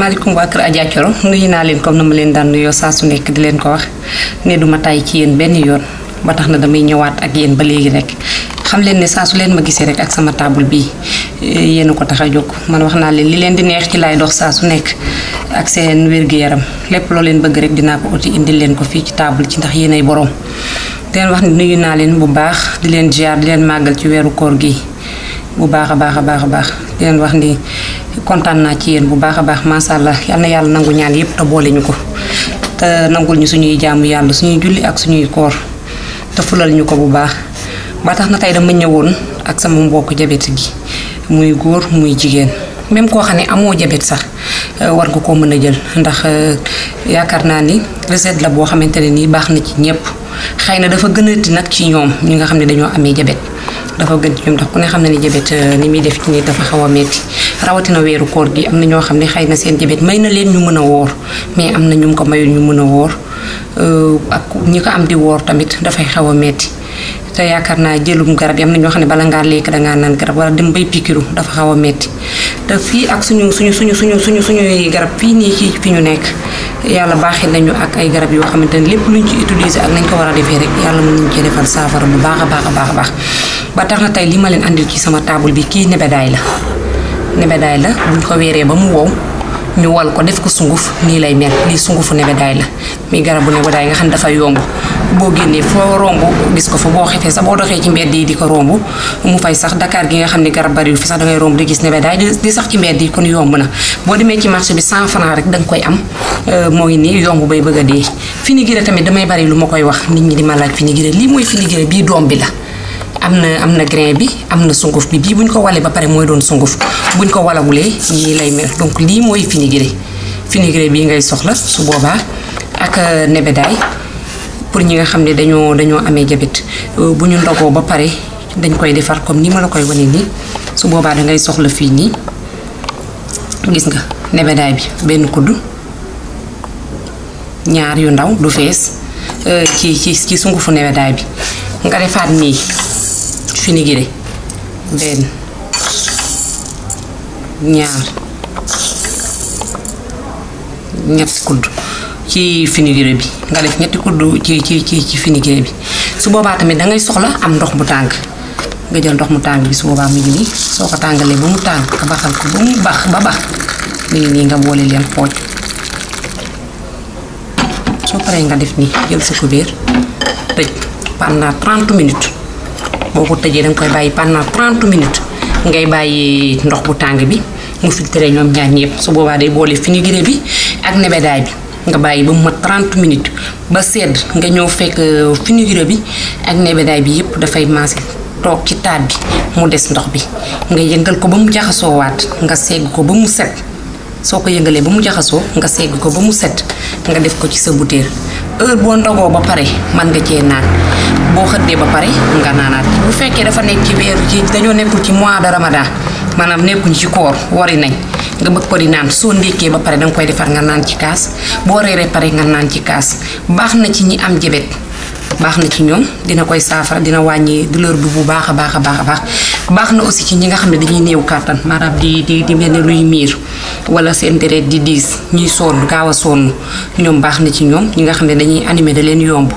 asalaamaaleykum waa kër Adja Thioro nuyu naa leen comme na ma leen daan nuyoo saa su nekk di leen ko wax ne duma tay ci yéen benn yoon ba tax na damay ñëwaat ak yéen ba léegi rek xam leen ne saa su leen ma gisee rek ak sama table bii yéen ko tax a jóg man wax naa leen li leen di neex ci laay dox saa su nekk ak seen wér-gu-yaram lépp loo leen bëgg rek dinaa ko uti indil leen ko fii ci table ci ndax yéenay borom di leen wax ne nuyu naa leen bu baax di leen ziar di leen màggal ci weeru koor gi bu baax a baax di leen wax ni kontaan naa ci yéen bu baax a baax macha allah yal na yàlla nangu ñaan yépp te boole ñu ko te nangul ñu suñuy jaamu yàlla suñuy julli ak suñuy koor te fulal ñu ko bu baax ba tax na tey dama ñëwoon ak sama mbokk jabet gi muy góor muy jigéen même koo xam ne amoo jabet sax war nga koo mën a jël ndax yaakaar naa ni recette la boo xamante ne nii baax na ci ñépp xëy na dafa gënati nag ci ñoom ñi nga xam ne dañoo amee jabet dafa gën ci ñoom ndax ku ne xam ne ni jabet ni muy def ci nit dafa xaw a metti rawatina weeru koor gi am na ñoo xam ne xëy na seen jabet may na leen ñu mën a woor mais am na ñu ko mayul ñu mën a woor ak ñi ko am di woor tamit dafay xaw a metti te yaakaar naa jëlum garab yi am na ñoo xam ne bala ngaa lekk dangaa naan garab wala dem bay pikiru dafa xaw a metti te fii ak suñuy garab fii nii ci fi ñu nekk yàlla baaxee nañu ak ay garab yoo xamante ne lépp luñ ci utiliser ak nañ ko war a defee rek yàlla mën nañu cee defal saafara bu baax a baax ba tax na tey li ma leen andil ci sama table bi kii nebedaay la buñ ko weeree ba mu wow ñu wal ko def ko sunguf nii lay mel lii sungufu nebedaay la muy garabu nebedaay nga xam ne dafa yomb boo génnee foo romb gis ko fa boo xefee sax boo doxee ci mbedd yi di ko romb mu fay sax Dakar gi nga xam ne garab bariwul fi sax dangay romb di gis nebedaay di sax ci mbedd yi kon yomb na boo demee ci marché bi 100 francs rek danga koy am moo ngi nii yomb bay bëgg a dee fenugrec tamit damay bari lu ma koy wax nit ñi di ma laaj fenugrec lii mooy fenugrec bii doom bi la am na grain bi am na sunguf bi bii buñ ko walee ba pare mooy doon sunguf buñ ko walawulee ñii lay mel donc lii mooy fenugrec bii ngay soxla su boobaa ak nebedaay pour ñi nga xam ne dañoo amee jabet bu ñu ndogoo ba pare dañ koy defar comme ni ma la koy wane nii su boobaa dangay soxla fii nii gis nga nebedaay bi benn kuddu ñaar yu ndaw du fees ci sungufu nebedaay bi nga defaat nii fenugrec benn ñaar ñetti kudd ci fenugrec bi nga def ñetti kudd ci fenugrec bi su boobaa tamit dangay soxla am ndox mu tàng nga jël ndox mu tàng bi su boobaa mu ngi nii soo ko tàngalee ba mu tàng nga baxal ko ba mu baax mu ngi nii nga boole leen xooj soo paree nga def nii jël sa kubéer tëj pendant 30 minutes boo ko tëjee danga koy bàyyi pendant 30 minutes ngay bàyyi ndox bu tàng bi mu filtré ñoom ñaar ñëpp su boobaa day boole fenugrec bi ak nebedaay bi nga bàyyi ba mu mat 30 minutes ba sedd nga ñëw fekk fenugrec bi ak nebedaay bi yépp dafay maase toog ci taat bi mu des ndox bi nga yëngal ko ba mu jaxasoo waat nga segg ko ba mu set soo ko yëngalee ba mu jaxasoo nga segg ko ba mu set nga def ko ci sa butéel heure boo ndogoo ba pare mën nga cee naan boo xëddee ba pare nga naanaat bu fekkee dafa nekk ci weeru ci dañoo nekkul ci mois de ramadan maanaam nekkuñ ci koor wari nañ nga bëgg ko di naan soo ndékkee ba pare danga koy defar nga naan ci kaas boo reeree pare nga naan ci kaas baax na ci ñi am jabet baax na ci ñoom dina koy saafara dina wàññi douleur bi bu baax a baax na aussi ci ñi nga xam ne dañuy néew kàttan maanaam di mel ne luy miir wala seen deret di diis ñuy sonn gaaw a sonn ñoom baax na ci ñoom ñi nga xam ne dañuy animé da leen yomb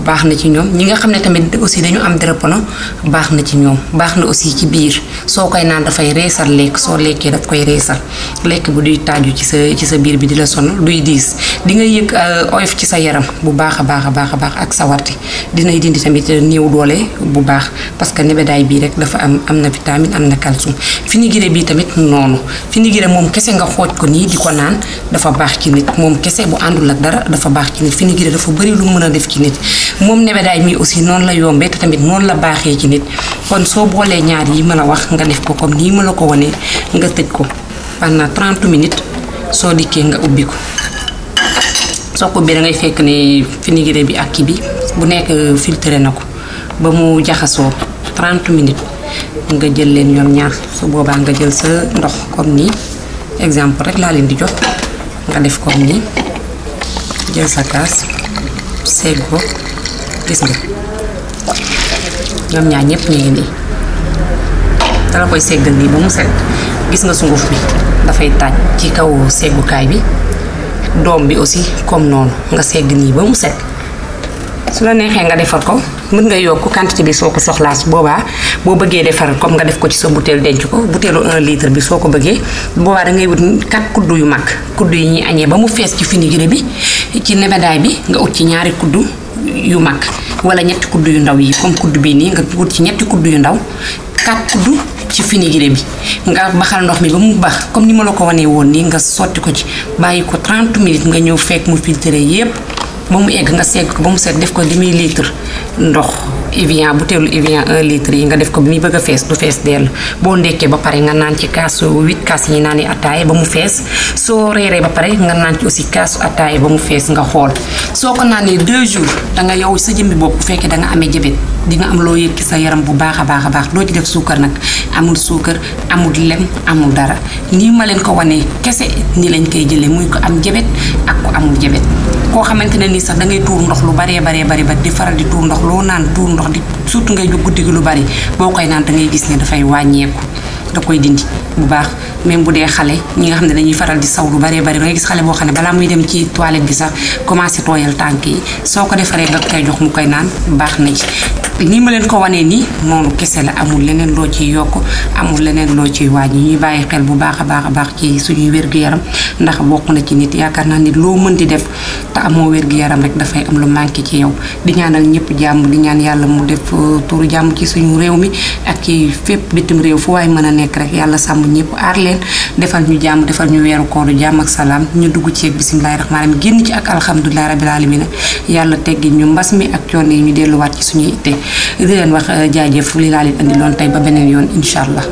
baax na ci ñoom ñi nga xam ne tamit aussi dañu am drépano baax na ci ñoom baax na aussi ci biir soo koy naan dafay reesal lekk soo lekkee daf koy reesal lekk bu duy taaju ci sa biir bi di la sonal duy diis di nga yëg oyof ci sa yaram bu baax a baax ak sawarte dinay dindi tamit néew doole bu baax parce que nebedaay bii rek dafa am na vitamine am na calcium fenugrec bii tamit noonu fenugrec moom kese nga xooj ko nii di ko naan dafa baax ci nit moom kese bu àndul ak dara dafa baax ci nit fenugrec dafa bëri lu mën a def ci nit moom nebedaay mi aussi noonu la yombee te tamit noonu la baaxee ci nit kon soo boolee ñaar yi ma la wax nga def ko comme nii ma la ko wanee nga tëj ko pendant 30 minutes soo dikkee nga ubbi ko soo ko ubbee dangay fekk ne fenugrec bi ak kii bi bu nekk filtré na ko ba mu jaxasoo 30 minutes nga jël leen ñoom ñaar su boobaa nga jël sa ndox comme nii exemple rek laa leen di jox nga def comme nii jël sa kaas segg ko gis nga ñoom ñaar ñëpp ñu ngi nii dala koy seggal nii ba mu set gis nga sunguf bi dafay taaj ci kaw seggukaay bi doom bi aussi comme noonu nga segg nii ba mu set su la neexee nga defar ko mën nga yokk quantité bi soo ko soxlaa su boobaa boo bëggee defar comme nga def ko ci sa butéel denc ko butéelu 1 litre bi soo ko bëggee boobaa da ngay wut 4 kuddu yu mag kuddu yi ñuy añee ba mu fees ci vinaigre bi ci nebedaay bi nga ut ci ñaari kuddu yu mag wala ñetti kuddu yu ndaw yi comme kuddu bii nii nga wut ci ñetti kuddu yu ndaw 4 kuddu ci vinaigre bi nga baxal ndox mi ba mu bax comme ni ma la ko wanee woon nii nga sotti ko ci bàyyi ko 30 minutes nga ñëw fekk mu filtré yépp ba mu egg nga segg ko ba mu set def ko demi litre ndox Evian butéelu Evian 1 litre yi nga def ko bi muy bëgg a fees du fees dell boo ndekkee ba pare nga naan ci kaasu 8 kaas yi naan attaaye ba mu fees soo reeree ba pare nga naan ci aussi kaasu attaaye ba mu fees nga xool soo ko naanee 2 jours danga yow sa jëmbi bopp bu fekkee danga amee jabet di nga am loo yëg ci sa yaram bu baax a baax doo ci def suukar nag amul suukar amul lem amul dara nii ma leen ko wanee kese ni lañ koy jëlee muy ko am jabet ak ko amul jabet koo xamante ne nii sax dangay tuur ndox lu baree ba di faral di tuur ndox loo naan tuur ndox di surtout ngay jóg guddi gi lu bari boo koy naan dangay gis ne dafay wàññeeku da koy dindi bu baax même bu dee xale ñi nga xam ne dañuy faral di saw lu baree bari dangay gis xale boo xam ne balaa muy dem ci toilette bi sax commencé tooyal tànk yi soo ko defaree nga koy jox mu koy naan baax na ci nii ma leen ko wanee nii noonu kese la amul leneen loo ciy yokk amul leneen loo ciy wàññi ñuy bàyyi xel bu baax a baax ci suñuy wér-gu-yaram ndax bokk na ci nit yaakaar naa nit loo mën di def te amoo wér-gu-yaram rek dafay am lu manqué ci yow di ñaanal ñëpp jàmm di ñaan yàlla mu def turu jàmm ci suñu réew mi ak ci fépp bitim réew fu waay mën a nekk rek yàlla sàmm ñëpp aar leen defal ñu jàmm defal ñu weeru kooru jàmm ak salaam ñu dugg ci ak bisimilahi rahmaani rahim génn ci ak alhamdulilahi rabil alamina yàlla teggi ñu mbas mi ak coono yi ñu delluwaat ci suñuy itte di leen wax jaajëf li laa leen andi loon tey ba beneen yoon incha allah